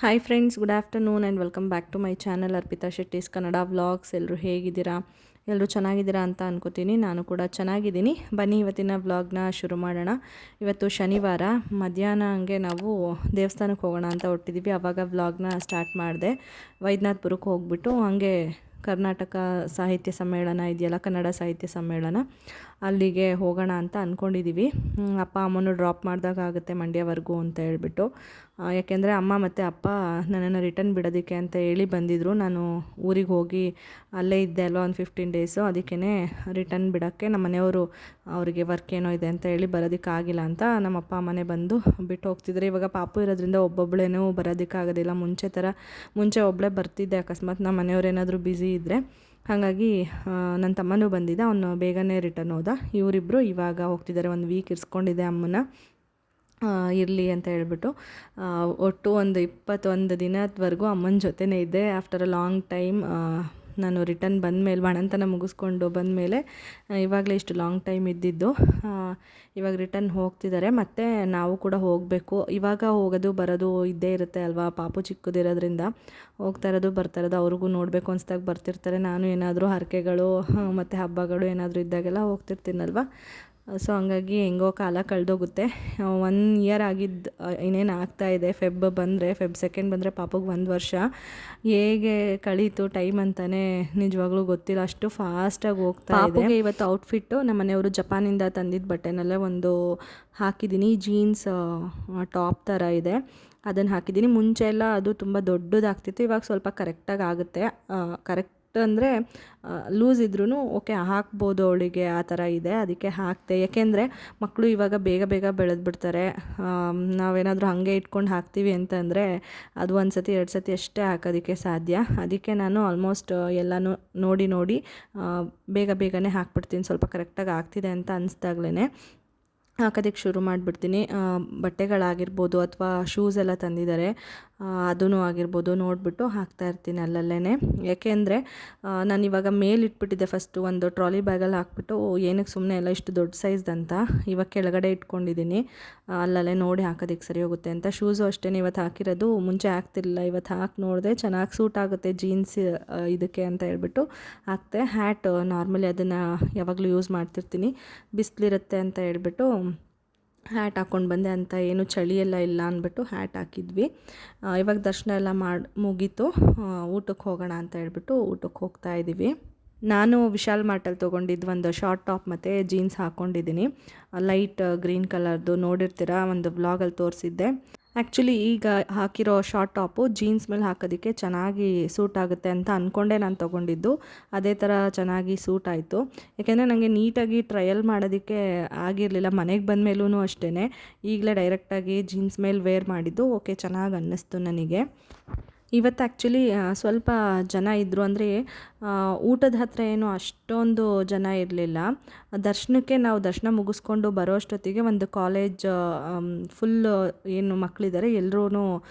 Hi friends, good afternoon and welcome back to my channel Arpita Shetty's Kannada vlogs. ಎಲ್ಲರೂ ಹೇಗಿದ್ದೀರಾ? ಎಲ್ಲರೂ ಚೆನ್ನಾಗಿದ್ದೀರಾ ಅಂತ ಅನ್ಕೋತೀನಿ. ನಾನು ಕೂಡ ಚೆನ್ನಾಗಿದ್ದೀನಿ. ಬನ್ನಿ ಇವತ್ತಿನ ವ್ಲಾಗ್ನ ಶುರು ಮಾಡೋಣ. ಇವತ್ತು ಶನಿವಾರ ಮಧ್ಯಾಹ್ನ ಹಂಗೆ ನಾವು ದೇವಸ್ಥಾನಕ್ಕೆ ಹೋಗೋಣ ಅಂತ ಹೊರಟಿದ್ದೀವಿ. ಆವಾಗ ವ್ಲಾಗ್ನ ಸ್ಟಾರ್ಟ್ ಮಾಡಿದೆ. ವೈದ್ಯನಾಥ್ಪುರಕ್ಕೆ ಹೋಗ್ಬಿಟ್ಟು ಹಾಗೆ ಕರ್ನಾಟಕ ಸಾಹಿತ್ಯ ಸಮ್ಮೇಳನ ಇದೆಯಲ್ಲ, ಕನ್ನಡ ಸಾಹಿತ್ಯ ಸಮ್ಮೇಳನ, ಅಲ್ಲಿಗೆ ಹೋಗೋಣ ಅಂತ ಅಂದ್ಕೊಂಡಿದ್ದೀವಿ. ಅಪ್ಪ ಅಮ್ಮನೂ ಡ್ರಾಪ್ ಮಾಡಿದಾಗ ಆಗುತ್ತೆ ಮಂಡ್ಯವರೆಗೂ ಅಂತ ಹೇಳ್ಬಿಟ್ಟು. ಯಾಕೆಂದರೆ ಅಮ್ಮ ಮತ್ತು ಅಪ್ಪ ನನ್ನನ್ನು ರಿಟರ್ನ್ ಬಿಡೋದಕ್ಕೆ ಅಂತ ಹೇಳಿ ಬಂದಿದ್ದರು. ನಾನು ಊರಿಗೆ ಹೋಗಿ ಅಲ್ಲೇ ಇದ್ದೆ ಅಲ್ವ ಒಂದು 15 ಡೇಸು. ಅದಕ್ಕೇ ರಿಟರ್ನ್ ಬಿಡೋಕ್ಕೆ ನಮ್ಮ ಮನೆಯವರು ಅವರಿಗೆ ವರ್ಕ್ ಏನೋ ಇದೆ ಅಂತ ಹೇಳಿ ಬರೋದಕ್ಕಾಗಿಲ್ಲ ಅಂತ ನಮ್ಮ ಅಪ್ಪ ಅಮ್ಮನೇ ಬಂದು ಬಿಟ್ಟು ಹೋಗ್ತಿದ್ರು. ಇವಾಗ ಪಾಪು ಇರೋದ್ರಿಂದ ಒಬ್ಬೊಬ್ಬಳೇನೂ ಬರೋದಕ್ಕಾಗೋದಿಲ್ಲ. ಮುಂಚೆ ಒಬ್ಬಳೇ ಬರ್ತಿದ್ದೆ ಅಕಸ್ಮಾತ್ ನಮ್ಮ ಮನೆಯವ್ರೇನಾದರೂ ಬ್ಯುಸಿ ಇದ್ದರೆ. ಹಾಗಾಗಿ ನನ್ನ ತಮ್ಮನೂ ಬಂದಿದ್ದ, ಅವನು ಬೇಗನೆ ರಿಟರ್ನ್ ಹೋದ. ಇವರಿಬ್ಬರು ಇವಾಗ ಹೋಗ್ತಿದ್ದಾರೆ. ಒಂದು ವೀಕ್ ಇರಿಸ್ಕೊಂಡಿದ್ದೆ ಅಮ್ಮನ, ಇರಲಿ ಅಂತ ಹೇಳ್ಬಿಟ್ಟು. ಒಟ್ಟು ಒಂದು 21 ದಿನದವರೆಗೂ ಅಮ್ಮನ ಜೊತೆನೇ ಇದ್ದೆ. ಆಫ್ಟರ್ ಅ ಲಾಂಗ್ ಟೈಮ್ ನಾನು ರಿಟರ್ನ್ ಬಂದಮೇಲೆ, ಬಾಣಂತನ ಮುಗಿಸ್ಕೊಂಡು ಬಂದಮೇಲೆ ಇವಾಗಲೇ ಇಷ್ಟು ಲಾಂಗ್ ಟೈಮ್ ಇದ್ದಿದ್ದು. ಇವಾಗ ರಿಟರ್ನ್ ಹೋಗ್ತಿದ್ದಾರೆ. ಮತ್ತು ನಾವು ಕೂಡ ಹೋಗಬೇಕು. ಇವಾಗ ಹೋಗೋದು ಬರೋದು ಇದ್ದೇ ಇರುತ್ತೆ ಅಲ್ವಾ, ಪಾಪು ಚಿಕ್ಕದಿರೋದ್ರಿಂದ ಹೋಗ್ತಾ ಇರೋದು ಬರ್ತಾ ಇರೋದು. ಅವ್ರಿಗೂ ನೋಡಬೇಕು ಅನ್ಸ್ದಾಗ ಬರ್ತಿರ್ತಾರೆ. ನಾನು ಏನಾದರೂ ಹರಕೆಗಳು ಮತ್ತು ಹಬ್ಬಗಳು ಏನಾದರೂ ಇದ್ದಾಗೆಲ್ಲ ಹೋಗ್ತಿರ್ತೀನಲ್ವ. ಸೊ ಹಂಗಾಗಿ ಹೆಂಗೋ ಕಾಲ ಕಳೆದೋಗುತ್ತೆ. 1 ಇಯರ್ ಆಗಿದ್ದು ಇನ್ನೇನು ಆಗ್ತಾಯಿದೆ. ಫೆಬ್ 2 ಬಂದರೆ ಪಾಪಗೆ 1 ವರ್ಷ. ಹೇಗೆ ಕಳೀತು ಟೈಮ್ ಅಂತಲೇ ನಿಜವಾಗ್ಲೂ ಗೊತ್ತಿಲ್ಲ, ಅಷ್ಟು ಫಾಸ್ಟಾಗಿ ಹೋಗ್ತಾ ಇದೆ. ಪಾಪುಗೆ ಇವತ್ತು ಔಟ್ಫಿಟ್ಟು ನಮ್ಮ ಮನೆಯವರು ಜಪಾನಿಂದ ತಂದಿದ್ದ ಬಟ್ಟೆನಲ್ಲೇ ಒಂದು ಹಾಕಿದ್ದೀನಿ. ಜೀನ್ಸ್ ಟಾಪ್ ಥರ ಇದೆ, ಅದನ್ನು ಹಾಕಿದ್ದೀನಿ. ಮುಂಚೆ ಎಲ್ಲ ಅದು ತುಂಬ ದೊಡ್ಡದಾಗ್ತಿತ್ತು, ಇವಾಗ ಸ್ವಲ್ಪ ಕರೆಕ್ಟಾಗಿ ಆಗುತ್ತೆ. ಕರೆಕ್ಟ್ ಅಂದರೆ ಲೂಸ್ ಇದ್ರೂ ಓಕೆ ಹಾಕ್ಬೋದು ಅವಳಿಗೆ, ಆ ಥರ ಇದೆ. ಅದಕ್ಕೆ ಹಾಕ್ತೆ. ಯಾಕೆಂದರೆ ಮಕ್ಕಳು ಇವಾಗ ಬೇಗ ಬೇಗ ಬೆಳೆದ್ಬಿಡ್ತಾರೆ. ನಾವೇನಾದರೂ ಹಾಗೆ ಇಟ್ಕೊಂಡು ಹಾಕ್ತೀವಿ ಅಂತಂದರೆ ಅದು 1 ಸತಿ 2 ಸತಿ ಅಷ್ಟೇ ಹಾಕೋದಕ್ಕೆ ಸಾಧ್ಯ. ಅದಕ್ಕೆ ನಾನು ಆಲ್ಮೋಸ್ಟ್ ಎಲ್ಲನೂ ನೋಡಿ ಬೇಗನೆ ಹಾಕ್ಬಿಡ್ತೀನಿ. ಸ್ವಲ್ಪ ಕರೆಕ್ಟಾಗಿ ಆಗ್ತಿದೆ ಅಂತ ಅನಿಸ್ದಾಗ್ಲೇ ಹಾಕೋದಕ್ಕೆ ಶುರು ಮಾಡಿಬಿಡ್ತೀನಿ. ಬಟ್ಟೆಗಳಾಗಿರ್ಬೋದು ಅಥವಾ ಶೂಸ್ ಎಲ್ಲ ತಂದಿದ್ದಾರೆ, ಅದೂ ಆಗಿರ್ಬೋದು, ನೋಡಿಬಿಟ್ಟು ಹಾಕ್ತಾಯಿರ್ತೀನಿ ಅಲ್ಲಲ್ಲೇ. ಯಾಕೆಂದರೆ ನಾನಿವಾಗ ಮೇಲಿಟ್ಬಿಟ್ಟಿದ್ದೆ ಫಸ್ಟು, ಒಂದು ಟ್ರಾಲಿ ಬ್ಯಾಗಲ್ಲಿ ಹಾಕ್ಬಿಟ್ಟು ಏನಕ್ಕೆ ಸುಮ್ಮನೆ ಎಲ್ಲ ಇಷ್ಟು ದೊಡ್ಡ ಸೈಜ್ದಂತ ಇವಾಗ ಕೆಳಗಡೆ ಇಟ್ಕೊಂಡಿದ್ದೀನಿ. ಅಲ್ಲಲ್ಲೇ ನೋಡಿ ಹಾಕೋದಕ್ಕೆ ಸರಿ ಹೋಗುತ್ತೆ ಅಂತ. ಶೂಸು ಅಷ್ಟೇ ಇವತ್ತು ಹಾಕಿರೋದು, ಮುಂಚೆ ಹಾಕ್ತಿರ್ಲಿಲ್ಲ. ಇವತ್ತು ಹಾಕಿ ನೋಡಿದೆ, ಚೆನ್ನಾಗಿ ಸೂಟ್ ಆಗುತ್ತೆ ಜೀನ್ಸ್ ಇದಕ್ಕೆ ಅಂತ ಹೇಳ್ಬಿಟ್ಟು ಹಾಕ್ತೆ. ಹ್ಯಾಟ್ ನಾರ್ಮಲಿ ಅದನ್ನು ಯಾವಾಗಲೂ ಯೂಸ್ ಮಾಡ್ತಿರ್ತೀನಿ, ಬಿಸಿಲಿರುತ್ತೆ ಅಂತ ಹೇಳ್ಬಿಟ್ಟು ಹ್ಯಾಟ್ ಹಾಕ್ಕೊಂಡು ಬಂದೆ. ಅಂತ ಏನು ಚಳಿಯೆಲ್ಲ ಇಲ್ಲ ಅಂದ್ಬಿಟ್ಟು ಹ್ಯಾಟ್ ಹಾಕಿದ್ವಿ. ಇವಾಗ ದರ್ಶನ ಎಲ್ಲ ಮುಗೀತು. ಊಟಕ್ಕೆ ಹೋಗೋಣ ಅಂತ ಹೇಳ್ಬಿಟ್ಟು ಊಟಕ್ಕೆ ಹೋಗ್ತಾ ಇದ್ದೀವಿ. ನಾನು ವಿಶಾಲ್ ಮಾರ್ಟಲ್ಲಿ ತೊಗೊಂಡಿದ್ದು ಒಂದು ಶಾರ್ಟ್ ಟಾಪ್ ಮತ್ತು ಜೀನ್ಸ್ ಹಾಕ್ಕೊಂಡಿದ್ದೀನಿ, ಲೈಟ್ ಗ್ರೀನ್ ಕಲರ್ದು. ನೋಡಿರ್ತೀರ, ಒಂದು ವ್ಲಾಗಲ್ಲಿ ತೋರಿಸಿದ್ದೆ. ಆ್ಯಕ್ಚುಲಿ ಈಗ ಹಾಕಿರೋ ಶಾರ್ಟ್ ಟಾಪು ಜೀನ್ಸ್ ಮೇಲೆ ಹಾಕೋದಕ್ಕೆ ಚೆನ್ನಾಗಿ ಸೂಟ್ ಆಗುತ್ತೆ ಅಂತ ಅಂದ್ಕೊಂಡೆ ನಾನು ತೊಗೊಂಡಿದ್ದು. ಅದೇ ಥರ ಚೆನ್ನಾಗಿ ಸೂಟ್ ಆಯಿತು. ಯಾಕೆಂದರೆ ನನಗೆ ನೀಟಾಗಿ ಟ್ರಯಲ್ ಮಾಡೋದಕ್ಕೆ ಆಗಿರಲಿಲ್ಲ. ಮನೆಗೆ ಬಂದ ಮೇಲೂ ಅಷ್ಟೇ ಈಗಲೇ ಡೈರೆಕ್ಟಾಗಿ ಜೀನ್ಸ್ ಮೇಲೆ ವೇರ್ ಮಾಡಿದ್ದು ಓಕೆ, ಚೆನ್ನಾಗಿ ಅನ್ನಿಸ್ತು ನನಗೆ. ಇವತ್ತು ಆ್ಯಕ್ಚುಲಿ ಸ್ವಲ್ಪ ಜನ ಇದ್ದರು. ಅಂದರೆ ಊಟದ ಹತ್ತಿರ ಏನು ಅಷ್ಟೊಂದು ಜನ ಇರಲಿಲ್ಲ. ದರ್ಶನಕ್ಕೆ ನಾವು ದರ್ಶನ ಮುಗಿಸ್ಕೊಂಡು ಬರೋ ಅಷ್ಟೊತ್ತಿಗೆ ಒಂದು ಕಾಲೇಜ್ ಫುಲ್ ಏನು ಮಕ್ಕಳಿದ್ದಾರೆ ಎಲ್ಲರೂ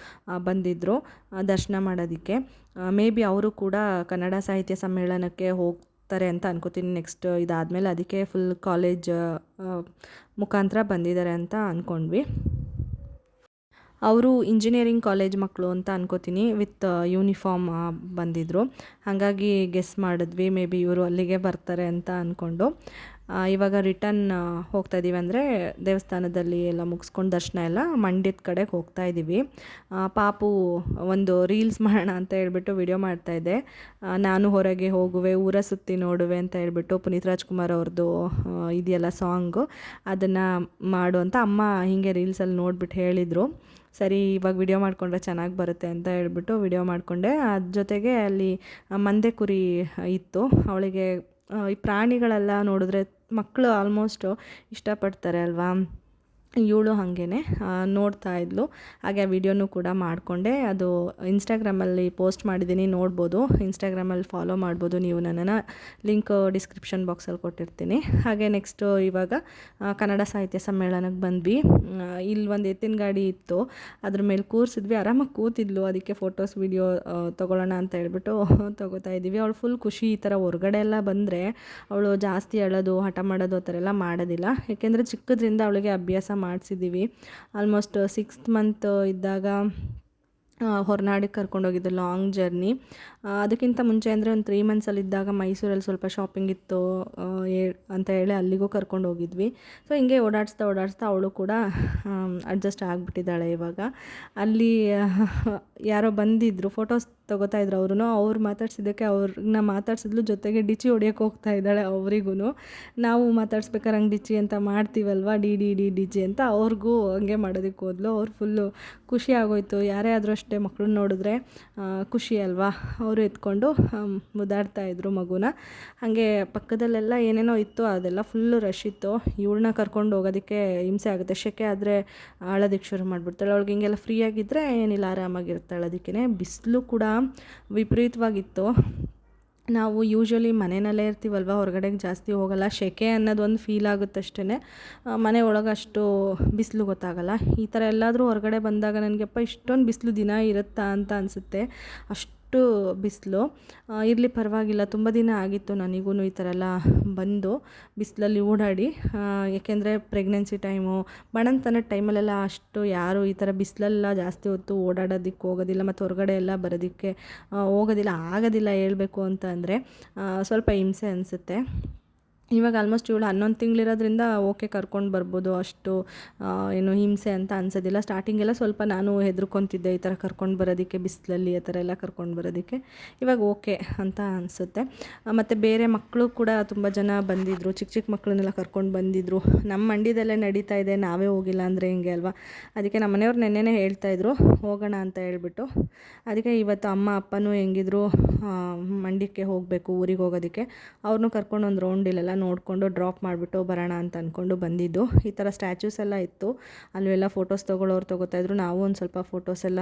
ಬಂದಿದ್ದರು ದರ್ಶನ ಮಾಡೋದಕ್ಕೆ. ಮೇ ಬಿ ಅವರು ಕೂಡ ಕನ್ನಡ ಸಾಹಿತ್ಯ ಸಮ್ಮೇಳನಕ್ಕೆ ಹೋಗ್ತಾರೆ ಅಂತ ಅನ್ಕೋತೀನಿ ನೆಕ್ಸ್ಟ್ ಇದಾದಮೇಲೆ. ಅದಕ್ಕೆ ಫುಲ್ ಕಾಲೇಜ್ ಮುಖಾಂತರ ಬಂದಿದ್ದಾರೆ ಅಂತ ಅಂದ್ಕೊಂಡ್ವಿ. ಅವರು ಇಂಜಿನಿಯರಿಂಗ್ ಕಾಲೇಜ್ ಮಕ್ಕಳು ಅಂತ ಅನ್ಕೋತೀನಿ, ವಿತ್ ಯೂನಿಫಾರ್ಮ್ ಬಂದಿದ್ದರು. ಹಾಗಾಗಿ ಗೆಸ್ ಮಾಡಿದ್ವಿ ಮೇ ಬಿ ಇವರು ಅಲ್ಲಿಗೆ ಬರ್ತಾರೆ ಅಂತ ಅಂದ್ಕೊಂಡು. ಇವಾಗ ರಿಟರ್ನ್ ಹೋಗ್ತಾ ಇದ್ದೀವಿ. ಅಂದರೆ ದೇವಸ್ಥಾನದಲ್ಲಿ ಎಲ್ಲ ಮುಗಿಸ್ಕೊಂಡು ದರ್ಶನ ಎಲ್ಲ ಮಂಡ್ಯದ ಕಡೆಗೆ ಹೋಗ್ತಾ ಇದ್ದೀವಿ. ಪಾಪು ಒಂದು ರೀಲ್ಸ್ ಮಾಡೋಣ ಅಂತ ಹೇಳ್ಬಿಟ್ಟು ವಿಡಿಯೋ ಮಾಡ್ತಾಯಿದ್ದೆ. ನಾನು ಹೊರಗೆ ಹೋಗುವೆ, ಊರ ಸುತ್ತಿ ನೋಡುವೆ ಅಂತ ಹೇಳ್ಬಿಟ್ಟು ಪುನೀತ್ ರಾಜ್ಕುಮಾರ್ ಅವ್ರದ್ದು ಇದೆಯಲ್ಲ ಸಾಂಗು, ಅದನ್ನು ಮಾಡು ಅಂತ ಅಮ್ಮ ಹೀಗೆ ರೀಲ್ಸಲ್ಲಿ ನೋಡಿಬಿಟ್ಟು ಹೇಳಿದರು. ಸರಿ ಇವಾಗ ವಿಡಿಯೋ ಮಾಡಿಕೊಂಡ್ರೆ ಚೆನ್ನಾಗಿ ಬರುತ್ತೆ ಅಂತ ಹೇಳ್ಬಿಟ್ಟು ವಿಡಿಯೋ ಮಾಡಿಕೊಂಡೆ. ಅದ್ರ ಜೊತೆಗೆ ಅಲ್ಲಿ ಮಂದೆ ಕುರಿ ಇತ್ತು. ಅವಳಿಗೆ ಈ ಪ್ರಾಣಿಗಳೆಲ್ಲ ನೋಡಿದ್ರೆ ಮಕ್ಕಳು ಆಲ್ಮೋಸ್ಟು ಇಷ್ಟಪಡ್ತಾರೆ ಅಲ್ವಾ. ಇವಳು ಹಾಗೇ ನೋಡ್ತಾ ಇದ್ಲು. ಹಾಗೆ ಆ ವಿಡಿಯೋನೂ ಕೂಡ ಮಾಡಿಕೊಂಡೆ. ಅದು ಇನ್ಸ್ಟಾಗ್ರಾಮಲ್ಲಿ ಪೋಸ್ಟ್ ಮಾಡಿದ್ದೀನಿ, ನೋಡ್ಬೋದು. ಇನ್ಸ್ಟಾಗ್ರಾಮಲ್ಲಿ ಫಾಲೋ ಮಾಡ್ಬೋದು ನೀವು ನನ್ನನ್ನು. ಲಿಂಕ್ ಡಿಸ್ಕ್ರಿಪ್ಷನ್ ಬಾಕ್ಸಲ್ಲಿ ಕೊಟ್ಟಿರ್ತೀನಿ. ಹಾಗೆ ನೆಕ್ಸ್ಟು ಇವಾಗ ಕನ್ನಡ ಸಾಹಿತ್ಯ ಸಮ್ಮೇಳನಕ್ಕೆ ಬಂದ್ವಿ. ಇಲ್ಲಿ ಒಂದು ಎತ್ತಿನ ಗಾಡಿ ಇತ್ತು, ಅದ್ರ ಮೇಲೆ ಕೂರಿಸಿದ್ವಿ. ಆರಾಮಾಗಿ ಕೂತಿದ್ಲು. ಅದಕ್ಕೆ ಫೋಟೋಸ್ ವಿಡಿಯೋ ತೊಗೊಳ್ಳೋಣ ಅಂತ ಹೇಳ್ಬಿಟ್ಟು ತೊಗೋತಾ ಇದ್ದೀವಿ. ಅವಳು ಫುಲ್ ಖುಷಿ. ಈ ಥರ ಹೊರಗಡೆ ಎಲ್ಲ ಬಂದರೆ ಅವಳು ಜಾಸ್ತಿ ಅಳೋದು, ಹಠ ಮಾಡೋದು ಆ ಥರ ಎಲ್ಲ ಮಾಡೋದಿಲ್ಲ. ಯಾಕೆಂದರೆ ಚಿಕ್ಕದ್ರಿಂದ ಅವಳಿಗೆ ಅಭ್ಯಾಸ ಮಾಡಿಸಿದ್ದೀವಿ. ಆಲ್ಮೋಸ್ಟ್ 6th ಮಂತ್ ಇದ್ದಾಗ ಹೊರನಾಡಿಗೆ ಕರ್ಕೊಂಡೋಗಿದ್ದು ಲಾಂಗ್ ಜರ್ನಿ. ಅದಕ್ಕಿಂತ ಮುಂಚೆ ಅಂದರೆ ಒಂದು 3 ಮಂತ್ಸಲ್ಲಿದ್ದಾಗ ಮೈಸೂರಲ್ಲಿ ಸ್ವಲ್ಪ ಶಾಪಿಂಗ್ ಇತ್ತು ಅಂತ ಹೇಳಿ ಅಲ್ಲಿಗೂ ಕರ್ಕೊಂಡೋಗಿದ್ವಿ. ಸೊ ಹಿಂಗೆ ಓಡಾಡಿಸ್ತಾ ಅವಳು ಕೂಡ ಅಡ್ಜಸ್ಟ್ ಆಗಿಬಿಟ್ಟಿದ್ದಾಳೆ ಇವಾಗ. ಅಲ್ಲಿ ಯಾರೋ ಬಂದಿದ್ದರು, ಫೋಟೋಸ್ ತೊಗೋತಾಯಿದ್ರು ಅವ್ರು ಮಾತಾಡ್ಸಿದ್ದಕ್ಕೆ ಅವ್ರನ್ನ ಮಾತಾಡ್ಸಿದ್ಲು, ಜೊತೆಗೆ ಡಿಚಿ ಹೊಡಿಯೋಕೆ ಹೋಗ್ತಾ ಇದ್ದಾಳೆ ಅವರಿಗೂ. ನಾವು ಮಾತಾಡ್ಸ್ಬೇಕಾದ್ರೆ ಹಂಗೆ ಡಿಚಿ ಅಂತ ಮಾಡ್ತೀವಲ್ವ, ಡಿಚಿ ಅಂತ, ಅವ್ರಿಗೂ ಹಂಗೆ ಮಾಡೋದಕ್ಕೆ ಹೋದ್ಲು. ಅವ್ರು ಫುಲ್ಲು ಖುಷಿ ಆಗೋಯ್ತು. ಯಾರೇ ಆದರೂ ಅಷ್ಟೇ ಮಕ್ಕಳನ್ನ ನೋಡಿದ್ರೆ ಖುಷಿ ಅಲ್ವಾ, ಅವರು ಎತ್ಕೊಂಡು ಮುದ್ದಾಡ್ತಾಯಿದ್ರು ಮಗುನ. ಹಾಗೆ ಪಕ್ಕದಲ್ಲೆಲ್ಲ ಏನೇನೋ ಇತ್ತು, ಅದೆಲ್ಲ ಫುಲ್ಲು ರಶ್ ಇತ್ತು. ಇವಳನ್ನ ಕರ್ಕೊಂಡು ಹೋಗೋದಕ್ಕೆ ಹಿಂಸೆ ಆಗುತ್ತೆ. ಶೆಕೆ ಆದರೆ ಅಳೋದಕ್ಕೆ ಶುರು ಮಾಡಿಬಿಡ್ತಾಳೆ. ಅವಳಿಗೆ ಹಿಂಗೆಲ್ಲ ಫ್ರೀ ಆಗಿದ್ದರೆ ಏನಿಲ್ಲ, ಆರಾಮಾಗಿರ್ತಾಳೆ. ಅದಕ್ಕೇ ಬಿಸಿಲು ಕೂಡ ವಿಪರೀತವಾಗಿತ್ತು. ನಾವು ಯೂಶ್ವಲಿ ಮನೆಯಲ್ಲೇ ಇರ್ತೀವಲ್ವ, ಹೊರಗಡೆಗೆ ಜಾಸ್ತಿ ಹೋಗಲ್ಲ. ಶೆಕೆ ಅನ್ನೋದೊಂದು ಫೀಲ್ ಆಗುತ್ತಷ್ಟೇ, ಮನೆ ಒಳಗೆ ಅಷ್ಟು ಬಿಸಿಲು ಗೊತ್ತಾಗಲ್ಲ. ಈ ಥರ ಎಲ್ಲಾದರೂ ಹೊರಗಡೆ ಬಂದಾಗ ನನಗೆಪ್ಪ ಇಷ್ಟೊಂದು ಬಿಸಿಲು ದಿನ ಇರುತ್ತಾ ಅಂತ ಅನಿಸುತ್ತೆ. ಅಷ್ಟು ಬಿಸಿಲು. ಇರಲಿ ಪರವಾಗಿಲ್ಲ, ತುಂಬ ದಿನ ಆಗಿತ್ತು ನನಗೂ ಈ ಥರ ಎಲ್ಲ ಬಂದು ಬಿಸಿಲಲ್ಲಿ ಓಡಾಡಿ. ಏಕೆಂದರೆ ಪ್ರೆಗ್ನೆನ್ಸಿ ಟೈಮು, ಬಾಣಂತನದ ಟೈಮಲ್ಲೆಲ್ಲ ಅಷ್ಟು ಯಾರು ಈ ಥರ ಬಿಸಿಲೆಲ್ಲ ಜಾಸ್ತಿ ಹೊತ್ತು ಓಡಾಡೋದಕ್ಕೆ ಹೋಗೋದಿಲ್ಲ, ಮತ್ತು ಹೊರಗಡೆ ಎಲ್ಲ ಬರೋದಕ್ಕೆ ಆಗೋದಿಲ್ಲ ಹೇಳಬೇಕು ಅಂತ ಅಂದರೆ. ಸ್ವಲ್ಪ ಹಿಂಸೆ ಅನಿಸುತ್ತೆ. ಇವಾಗ ಆಲ್ಮೋಸ್ಟ್ ಇವಳು 11 ತಿಂಗಳಿರೋದ್ರಿಂದ ಓಕೆ, ಕರ್ಕೊಂಡು ಬರ್ಬೋದು, ಅಷ್ಟು ಏನು ಹಿಂಸೆ ಅಂತ ಅನ್ಸೋದಿಲ್ಲ. ಸ್ಟಾರ್ಟಿಂಗೆಲ್ಲ ಸ್ವಲ್ಪ ನಾನು ಹೆದರ್ಕೊತಿದ್ದೆ ಈ ಥರ ಕರ್ಕೊಂಡು ಬರೋದಕ್ಕೆ, ಬಿಸಿಲಲ್ಲಿ ಆ ಥರ ಎಲ್ಲ ಕರ್ಕೊಂಡು ಬರೋದಕ್ಕೆ. ಇವಾಗ ಓಕೆ ಅಂತ ಅನಿಸುತ್ತೆ. ಮತ್ತು ಬೇರೆ ಮಕ್ಕಳು ಕೂಡ ತುಂಬ ಜನ ಬಂದಿದ್ದರು, ಚಿಕ್ಕ ಮಕ್ಕಳನ್ನೆಲ್ಲ ಕರ್ಕೊಂಡು ಬಂದಿದ್ದರು. ನಮ್ಮ ಮಂಡ್ಯದಲ್ಲೇ ನಡೀತಾ ಇದೆ, ನಾವೇ ಹೋಗಿಲ್ಲ ಅಂದರೆ ಹಿಂಗೆ ಅಲ್ವಾ. ಅದಕ್ಕೆ ನಮ್ಮ ಮನೆಯವ್ರು ನೆನ್ನೆನೇ ಹೇಳ್ತಾಯಿದ್ರು ಹೋಗೋಣ ಅಂತ ಹೇಳ್ಬಿಟ್ಟು. ಅದಕ್ಕೆ ಇವತ್ತು ಅಮ್ಮ ಅಪ್ಪನೂ ಹೆಂಗಿದ್ರು ಮಂಡ್ಯಕ್ಕೆ ಹೋಗಬೇಕು, ಊರಿಗೆ ಹೋಗೋದಕ್ಕೆ, ಅವ್ರನ್ನೂ ಕರ್ಕೊಂಡು ಒಂದು ರೌಂಡ್ ಇಲ್ಲೆಲ್ಲ ನೋಡಿಕೊಂಡು ಡ್ರಾಪ್ ಮಾಡಿಬಿಟ್ಟು ಬರೋಣ ಅಂತ ಅಂದ್ಕೊಂಡು ಬಂದಿದ್ದು. ಈ ಥರ ಸ್ಟ್ಯಾಚ್ಯೂಸ್ ಎಲ್ಲ ಇತ್ತು, ಅಲ್ಲೆಲ್ಲ ಫೋಟೋಸ್ ತೊಗೊತಾಯಿದ್ರು. ನಾವು ಒಂದು ಸ್ವಲ್ಪ ಫೋಟೋಸ್ ಎಲ್ಲ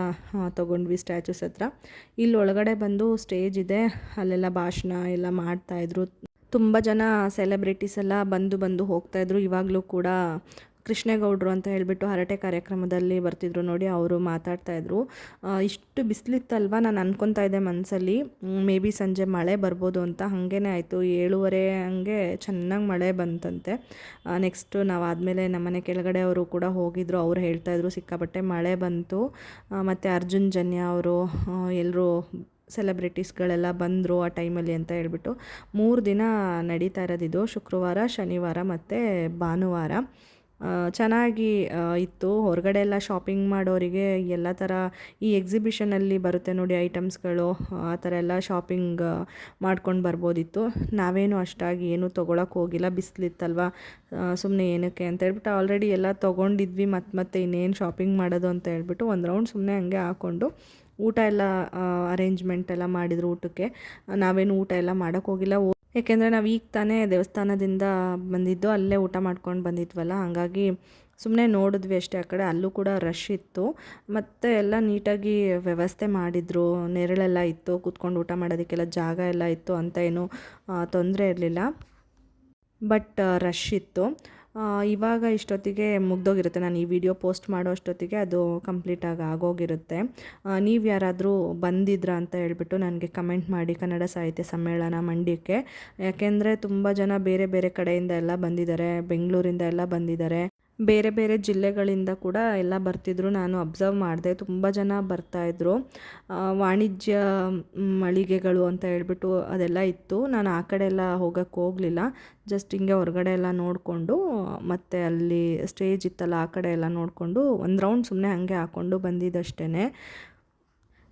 ತೊಗೊಂಡ್ವಿ ಸ್ಟ್ಯಾಚ್ಯೂಸ್ ಹತ್ರ. ಇಲ್ಲಿ ಒಳಗಡೆ ಬಂದು ಸ್ಟೇಜ್ ಇದೆ, ಅಲ್ಲೆಲ್ಲ ಭಾಷಣ ಎಲ್ಲ ಮಾಡ್ತಾಯಿದ್ರು. ತುಂಬ ಜನ ಸೆಲೆಬ್ರಿಟೀಸ್ ಎಲ್ಲ ಬಂದು ಹೋಗ್ತಾಯಿದ್ರು. ಇವಾಗಲೂ ಕೂಡ ಕೃಷ್ಣೇಗೌಡರು ಅಂತ ಹೇಳಿಬಿಟ್ಟು ಹರಟೆ ಕಾರ್ಯಕ್ರಮದಲ್ಲಿ ಬರ್ತಿದ್ರು ನೋಡಿ, ಅವರು ಮಾತಾಡ್ತಾಯಿದ್ರು. ಇಷ್ಟು ಬಿಸಿಲಿತ್ತಲ್ವ, ನಾನು ಅನ್ಕೊತಾ ಇದ್ದೆ ಮನಸ್ಸಲ್ಲಿ ಮೇ ಬಿ ಸಂಜೆ ಮಳೆ ಬರ್ಬೋದು ಅಂತ. ಹಾಗೇ ಆಯಿತು, 7:30 ಹಂಗೆ ಚೆನ್ನಾಗಿ ಮಳೆ ಬಂತಂತೆ. ನೆಕ್ಸ್ಟು ನಾವು ಆದಮೇಲೆ ನಮ್ಮನೆ ಕೆಳಗಡೆ ಅವರು ಕೂಡ ಹೋಗಿದ್ರು, ಅವ್ರು ಹೇಳ್ತಾಯಿದ್ರು ಸಿಕ್ಕಾಪಟ್ಟೆ ಮಳೆ ಬಂತು. ಮತ್ತು ಅರ್ಜುನ್ ಜನ್ಯ ಅವರು ಎಲ್ಲರೂ ಸೆಲೆಬ್ರಿಟೀಸ್ಗಳೆಲ್ಲ ಬಂದರು ಆ ಟೈಮಲ್ಲಿ ಅಂತ ಹೇಳ್ಬಿಟ್ಟು. 3 ದಿನ ನಡೀತಾ ಇರೋದಿದು, ಶುಕ್ರವಾರ, ಶನಿವಾರ ಮತ್ತು ಭಾನುವಾರ. ಚೆನ್ನಾಗಿ ಇತ್ತು. ಹೊರಗಡೆ ಎಲ್ಲ ಶಾಪಿಂಗ್ ಮಾಡೋರಿಗೆ ಎಲ್ಲ ಥರ ಈ ಎಕ್ಸಿಬಿಷನಲ್ಲಿ ಬರುತ್ತೆ ನೋಡಿ ಐಟಮ್ಸ್ಗಳು, ಆ ಥರ ಎಲ್ಲ ಶಾಪಿಂಗ್ ಮಾಡ್ಕೊಂಡು ಬರ್ಬೋದಿತ್ತು. ನಾವೇನು ಅಷ್ಟಾಗಿ ಏನೂ ತೊಗೊಳಕ್ಕೆ ಹೋಗಿಲ್ಲ, ಬಿಸಿಲಿತ್ತಲ್ವ, ಸುಮ್ಮನೆ ಏನಕ್ಕೆ ಅಂತ ಹೇಳ್ಬಿಟ್ಟು ಆಲ್ರೆಡಿ ಎಲ್ಲ ತೊಗೊಂಡಿದ್ವಿ. ಮತ್ತೆ ಇನ್ನೇನು ಶಾಪಿಂಗ್ ಮಾಡೋದು ಅಂತ ಹೇಳ್ಬಿಟ್ಟು ಒಂದು ರೌಂಡ್ ಸುಮ್ಮನೆ ಹಂಗೆ ಹಾಕ್ಕೊಂಡು ಊಟ ಎಲ್ಲ ಅರೇಂಜ್ಮೆಂಟ್ ಎಲ್ಲ ಮಾಡಿದರು ಊಟಕ್ಕೆ. ನಾವೇನು ಊಟ ಎಲ್ಲ ಮಾಡೋಕ್ಕೆ ಹೋಗಿಲ್ಲ, ಏಕೆಂದರೆ ನಾವು ಈಗ ತಾನೇ ದೇವಸ್ಥಾನದಿಂದ ಬಂದಿದ್ದು, ಅಲ್ಲೇ ಊಟ ಮಾಡ್ಕೊಂಡು ಬಂದಿದ್ವಲ್ಲ, ಹಾಗಾಗಿ ಸುಮ್ಮನೆ ನೋಡಿದ್ವಿ ಅಷ್ಟೇ. ಆ ಕಡೆ ಅಲ್ಲೂ ಕೂಡ ರಶ್ ಇತ್ತು, ಮತ್ತು ಎಲ್ಲ ನೀಟಾಗಿ ವ್ಯವಸ್ಥೆ ಮಾಡಿದರು. ನೆರಳೆಲ್ಲ ಇತ್ತು, ಕೂತ್ಕೊಂಡು ಊಟ ಮಾಡೋದಕ್ಕೆಲ್ಲ ಜಾಗ ಎಲ್ಲ ಇತ್ತು ಅಂತ ಏನೂ ತೊಂದರೆ ಇರಲಿಲ್ಲ. ಬಟ್ ರಶ್ ಇತ್ತು. ಇವಾಗ ಇಷ್ಟೊತ್ತಿಗೆ ಮುಗ್ದೋಗಿರುತ್ತೆ, ನಾನು ಈ ವಿಡಿಯೋ ಪೋಸ್ಟ್ ಮಾಡೋ ಅಷ್ಟೊತ್ತಿಗೆ ಅದು ಕಂಪ್ಲೀಟಾಗಿ ಆಗೋಗಿರುತ್ತೆ. ನೀವು ಯಾರಾದರೂ ಬಂದಿದ್ರಾ ಅಂತ ಹೇಳ್ಬಿಟ್ಟು ನನಗೆ ಕಮೆಂಟ್ ಮಾಡಿ. ಕನ್ನಡ ಸಾಹಿತ್ಯ ಸಮ್ಮೇಳನ ಮಂಡ್ಯಕ್ಕೆ, ಯಾಕೆಂದರೆ ತುಂಬ ಜನ ಬೇರೆ ಬೇರೆ ಕಡೆಯಿಂದ ಎಲ್ಲ ಬಂದಿದ್ದಾರೆ, ಬೆಂಗಳೂರಿಂದ ಎಲ್ಲ ಬಂದಿದ್ದಾರೆ, ಬೇರೆ ಬೇರೆ ಜಿಲ್ಲೆಗಳಿಂದ ಕೂಡ ಎಲ್ಲ ಬರ್ತಿದ್ರು. ನಾನು ಅಬ್ಸರ್ವ್ ಮಾಡಿದೆ, ತುಂಬ ಜನ ಬರ್ತಾಯಿದ್ರು. ವಾಣಿಜ್ಯ ಮಳಿಗೆಗಳು ಅಂತ ಹೇಳ್ಬಿಟ್ಟು ಅದೆಲ್ಲ ಇತ್ತು. ನಾನು ಆ ಕಡೆ ಎಲ್ಲ ಹೋಗೋಕ್ಕೆ ಹೋಗಲಿಲ್ಲ, ಜಸ್ಟ್ ಹಿಂಗೆ ಹೊರಗಡೆ ಎಲ್ಲ ನೋಡಿಕೊಂಡು, ಮತ್ತು ಅಲ್ಲಿ ಸ್ಟೇಜ್ ಇತ್ತಲ್ಲ ಆ ಕಡೆ ಎಲ್ಲ ನೋಡಿಕೊಂಡು ಒಂದು ರೌಂಡ್ ಸುಮ್ಮನೆ ಹಾಗೆ ಹಾಕ್ಕೊಂಡು ಬಂದಿದ್ದಷ್ಟೇ.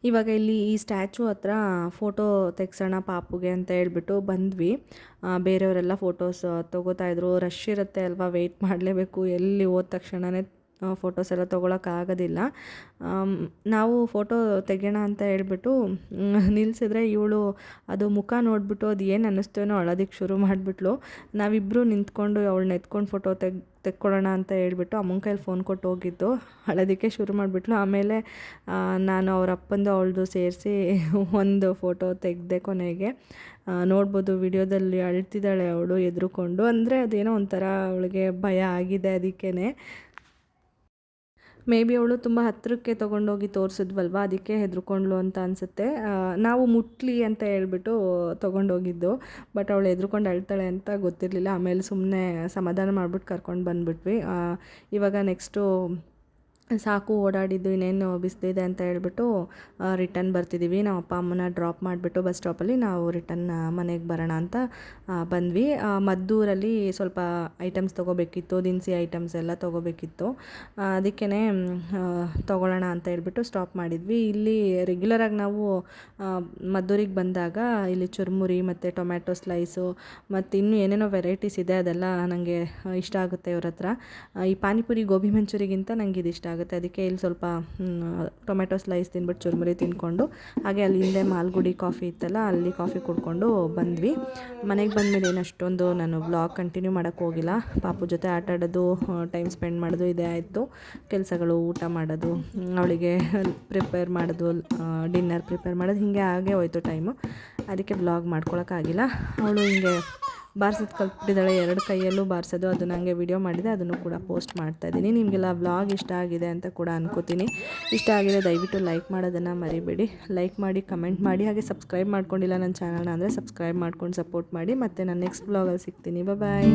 ಇವಾಗ ಇಲ್ಲಿ ಈ ಸ್ಟ್ಯಾಚು ಹತ್ರ ಫೋಟೋ ತೆಗ್ಸೋಣ ಪಾಪುಗೆ ಅಂತ ಹೇಳ್ಬಿಟ್ಟು ಬಂದ್ವಿ. ಬೇರೆಯವರೆಲ್ಲ ಫೋಟೋಸ್ ತೊಗೋತಾಯಿದ್ರು. ರಶ್ ಇರುತ್ತೆ ಅಲ್ವಾ, ವೆಯ್ಟ್ ಮಾಡಲೇಬೇಕು. ಎಲ್ಲಿ ಹೋದ ತಕ್ಷಣವೇ ಫೋಟೋಸ್ ಎಲ್ಲ ತೊಗೊಳಕ್ಕಾಗೋದಿಲ್ಲ. ನಾವು ಫೋಟೋ ತೆಗೆಯೋಣ ಅಂತ ಹೇಳ್ಬಿಟ್ಟು ನಿಲ್ಲಿಸಿದ್ರೆ ಇವಳು ಅದು ಮುಖ ನೋಡಿಬಿಟ್ಟು ಅದು ಏನು ಅನ್ನಿಸ್ತೇನೋ ಅಳೋದಕ್ಕೆ ಶುರು ಮಾಡಿಬಿಟ್ಲು. ನಾವಿಬ್ಬರು ನಿಂತ್ಕೊಂಡು ಅವಳನ್ನ ಎತ್ಕೊಂಡು ಫೋಟೋ ತೆಕ್ಕೊಳ್ಳೋಣ ಅಂತ ಹೇಳ್ಬಿಟ್ಟು ಅಮ್ಮನ ಕೈಲಿ ಫೋನ್ ಕೊಟ್ಟು ಹೋಗಿದ್ದು, ಅಳೋದಕ್ಕೆ ಶುರು ಮಾಡಿಬಿಟ್ಲು. ಆಮೇಲೆ ನಾನು ಅವ್ರ ಅಪ್ಪಂದು ಅವಳದು ಸೇರಿಸಿ ಒಂದು ಫೋಟೋ ತೆಗೆದೆ. ಕೊನೆಗೆ ನೋಡ್ಬೋದು ವಿಡಿಯೋದಲ್ಲಿ ಅಳ್ತಿದ್ದಾಳೆ ಅವಳು ಎದ್ರುಕೊಂಡು. ಅಂದರೆ ಅದೇನೋ ಒಂಥರ ಅವಳಿಗೆ ಭಯ ಆಗಿದೆ, ಅದಕ್ಕೇ ಮೇ ಬಿ ಅವಳು ತುಂಬ ಹತ್ತಿರಕ್ಕೆ ತೊಗೊಂಡೋಗಿ ತೋರಿಸಿದ್ವಲ್ವ, ಅದಕ್ಕೆ ಹೆದರ್ಕೊಂಡ್ಲು ಅಂತ ಅನಿಸುತ್ತೆ. ನಾವು ಮುಟ್ಲಿ ಅಂತ ಹೇಳ್ಬಿಟ್ಟು ತೊಗೊಂಡೋಗಿದ್ದು, ಬಟ್ ಅವಳು ಹೆದ್ರುಕೊಂಡು ಅಳ್ತಾಳೆ ಅಂತ ಗೊತ್ತಿರಲಿಲ್ಲ. ಆಮೇಲೆ ಸುಮ್ಮನೆ ಸಮಾಧಾನ ಮಾಡಿಬಿಟ್ಟು ಕರ್ಕೊಂಡು ಬಂದುಬಿಟ್ವಿ. ಇವಾಗ ನೆಕ್ಸ್ಟು ಸಾಕು ಓಡಾಡಿದ್ದು, ಇನ್ನೇನು ಬಿಸಿಲಿದೆ ಅಂತ ಹೇಳ್ಬಿಟ್ಟು ರಿಟರ್ನ್ ಬರ್ತಿದ್ದೀವಿ. ನಮ್ಮ ಅಪ್ಪ ಅಮ್ಮನ ಡ್ರಾಪ್ ಮಾಡಿಬಿಟ್ಟು ಬಸ್ ಸ್ಟಾಪಲ್ಲಿ ನಾವು ರಿಟರ್ನ್ ಮನೆಗೆ ಬರೋಣ ಅಂತ ಬಂದ್ವಿ. ಮದ್ದೂರಲ್ಲಿ ಸ್ವಲ್ಪ ಐಟಮ್ಸ್ ತೊಗೋಬೇಕಿತ್ತು, ದಿನಸಿ ಐಟಮ್ಸ್ ಎಲ್ಲ ತೊಗೋಬೇಕಿತ್ತು. ಅದಕ್ಕೇ ತೊಗೊಳ್ಳೋಣ ಅಂತ ಹೇಳ್ಬಿಟ್ಟು ಸ್ಟಾಪ್ ಮಾಡಿದ್ವಿ. ಇಲ್ಲಿ ರೆಗ್ಯುಲರಾಗಿ ನಾವು ಮದ್ದೂರಿಗೆ ಬಂದಾಗ ಇಲ್ಲಿ ಚುರುಮುರಿ ಮತ್ತು ಟೊಮ್ಯಾಟೊ ಸ್ಲೈಸು ಮತ್ತು ಇನ್ನೂ ಏನೇನೋ ವೆರೈಟೀಸ್ ಇದೆ, ಅದೆಲ್ಲ ನನಗೆ ಇಷ್ಟ ಆಗುತ್ತೆ ಇವ್ರ ಹತ್ರ. ಈ ಪಾನಿಪುರಿ ಗೋಬಿ ಮಂಚೂರಿಗಿಂತ ನನಗೆ ಇದು ಇಷ್ಟ ಆಗುತ್ತೆ. ಅದಕ್ಕೆ ಇಲ್ಲಿ ಸ್ವಲ್ಪ ಟೊಮೆಟೊ ಸ್ಲೈಸ್ ತಿಂದ್ಬಿಟ್ಟು ಚುರುಮುರಿ ತಿಂದ್ಕೊಂಡು ಹಾಗೆ ಅಲ್ಲಿ ಹಿಂದೆ ಮಾಲ್ಗುಡಿ ಕಾಫಿ ಇತ್ತಲ್ಲ, ಅಲ್ಲಿ ಕಾಫಿ ಕುಡ್ಕೊಂಡು ಬಂದ್ವಿ. ಮನೆಗೆ ಬಂದಮೇಲೆ ಏನು ಅಷ್ಟೊಂದು ನಾನು ವ್ಲಾಗ್ ಕಂಟಿನ್ಯೂ ಮಾಡೋಕ್ಕೆ ಹೋಗಿಲ್ಲ. ಪಾಪು ಜೊತೆ ಆಟ ಆಡೋದು, ಟೈಮ್ ಸ್ಪೆಂಡ್ ಮಾಡೋದು ಇದೇ ಆಯಿತು. ಕೆಲಸಗಳು, ಊಟ ಮಾಡೋದು, ಅವಳಿಗೆ ಪ್ರಿಪೇರ್ ಮಾಡೋದು, ಡಿನ್ನರ್ ಪ್ರಿಪೇರ್ ಮಾಡೋದು, ಹೀಗೆ ಹಾಗೆ ಹೋಯ್ತು ಟೈಮು. ಅದಕ್ಕೆ ವ್ಲಾಗ್ ಮಾಡ್ಕೊಳಕ್ಕಾಗಿಲ್ಲ. ಅವಳು ಹಿಂಗೆ ಬಾರ್ಸೋದು ಕಲ್ತ್ಬಿಟ್ಟಿದ್ದಾಳೆ, 2 ಕೈಯಲ್ಲೂ ಬಾರಿಸೋದು. ಅದು ನನಗೆ ವಿಡಿಯೋ ಮಾಡಿದೆ, ಅದನ್ನು ಕೂಡ ಪೋಸ್ಟ್ ಮಾಡ್ತಾಯಿದ್ದೀನಿ. ನಿಮಗೆಲ್ಲ ವ್ಲಾಗ್ ಇಷ್ಟ ಆಗಿದೆ ಅಂತ ಕೂಡ ಅನ್ಕೋತೀನಿ. ಇಷ್ಟ ಆಗಿದೆ ದಯವಿಟ್ಟು ಲೈಕ್ ಮಾಡೋದನ್ನು ಮರಿಬೇಡಿ. ಲೈಕ್ ಮಾಡಿ, ಕಮೆಂಟ್ ಮಾಡಿ, ಹಾಗೆ ಸಬ್ಸ್ಕ್ರೈಬ್ ಮಾಡ್ಕೊಂಡಿಲ್ಲ ನನ್ನ ಚಾನಲ್ನ ಅಂದರೆ ಸಬ್ಸ್ಕ್ರೈಬ್ ಮಾಡ್ಕೊಂಡು ಸಪೋರ್ಟ್ ಮಾಡಿ. ಮತ್ತು ನಾನು ನೆಕ್ಸ್ಟ್ ವ್ಲಾಗಲ್ಲಿ ಸಿಗ್ತೀನಿ. ಬಾಯ್.